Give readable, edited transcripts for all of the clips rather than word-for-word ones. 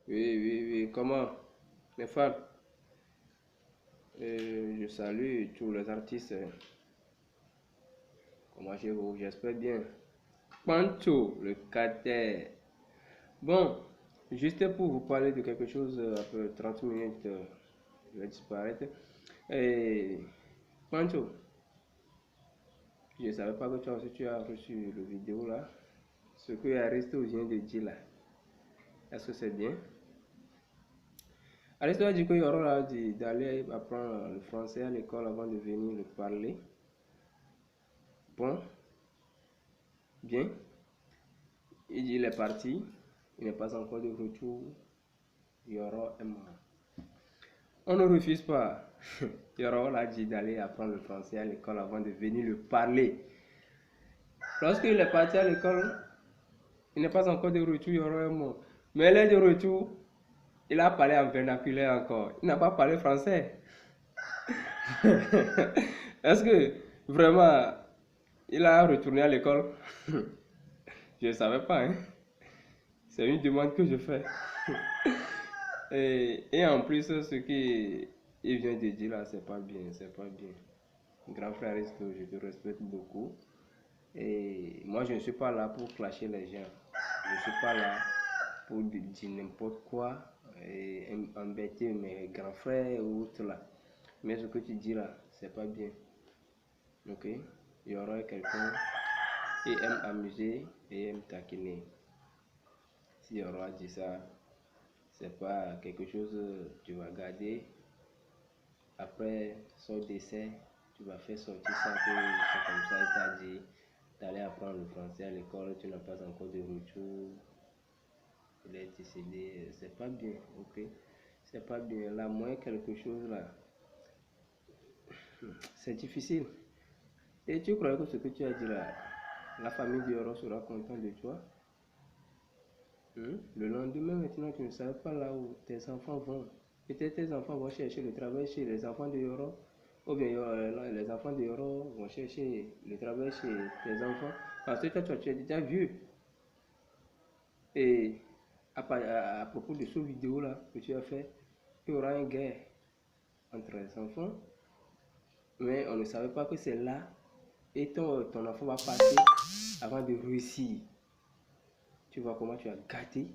Oui, oui, oui, comment? Mes fans, je salue tous les artistes. Comment chez vous? J'espère bien. Pancho, le cadet. Bon, juste pour vous parler de quelque chose, après 30 minutes, je vais disparaître. Et Pancho, je ne savais pas que tu as reçu le vidéo là. Ce que Aristo vient de dire là. Est-ce que c'est bien? Aristo a dit qu'il y aura d'aller apprendre le français à l'école avant de venir le parler. Bon, bien. Il est parti. Il n'est pas encore de retour. Il y aura un mois. On ne refuse pas. Yoro l'a dit d'aller apprendre le français à l'école avant de venir le parler. Lorsqu'il est parti à l'école, il n'est pas encore de retour, Yoro est mort. Mais il est de retour, il a parlé en vernaculaire encore. Il n'a pas parlé français. Est-ce que vraiment il a retourné à l'école? Je ne savais pas. Hein? C'est une demande que je fais. Et en plus, ce qu'il vient de dire là, c'est pas bien, c'est pas bien. Grand frère, je te respecte beaucoup. Et moi, je ne suis pas là pour clasher les gens. Je ne suis pas là pour dire n'importe quoi et embêter mes grands frères ou autres là. Mais ce que tu dis là, c'est pas bien. Ok? Il y aura quelqu'un qui aime amuser et aime taquiner. Si on aura dit ça, c'est pas quelque chose que tu vas garder. Après son décès, tu vas faire sortir ça que c'est comme ça, il t'a dit d'aller apprendre le français à l'école, tu n'as pas encore de retour, il est décédé, c'est pas bien, ok? C'est pas bien, là, moins quelque chose là, c'est difficile. Et tu crois que ce que tu as dit là, la famille d'Yoro sera contente de toi? Le lendemain, maintenant, tu ne savais pas là où tes enfants vont. Peut-être tes enfants vont chercher le travail chez les enfants de Yoro. Ou bien les enfants de Yoro vont chercher le travail chez tes enfants. Parce que toi, tu es déjà vieux. Et à propos de cette vidéo-là que tu as fait, il y aura une guerre entre les enfants. Mais on ne savait pas que c'est là. Et ton enfant va passer avant de réussir. Tu vois comment tu as gâté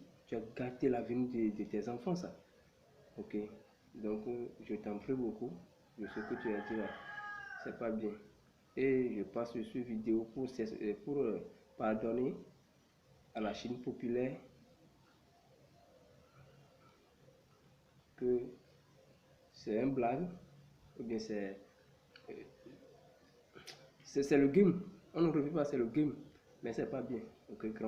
l'avenir de tes enfants, ça. Ok. Donc, je t'en prie beaucoup de ce que tu as dit là. C'est pas bien. Et je passe sur cette vidéo pour pardonner à la Chine populaire que c'est un blague ou bien c'est le game. On ne revient pas, c'est le game. Mais c'est pas bien. Ok,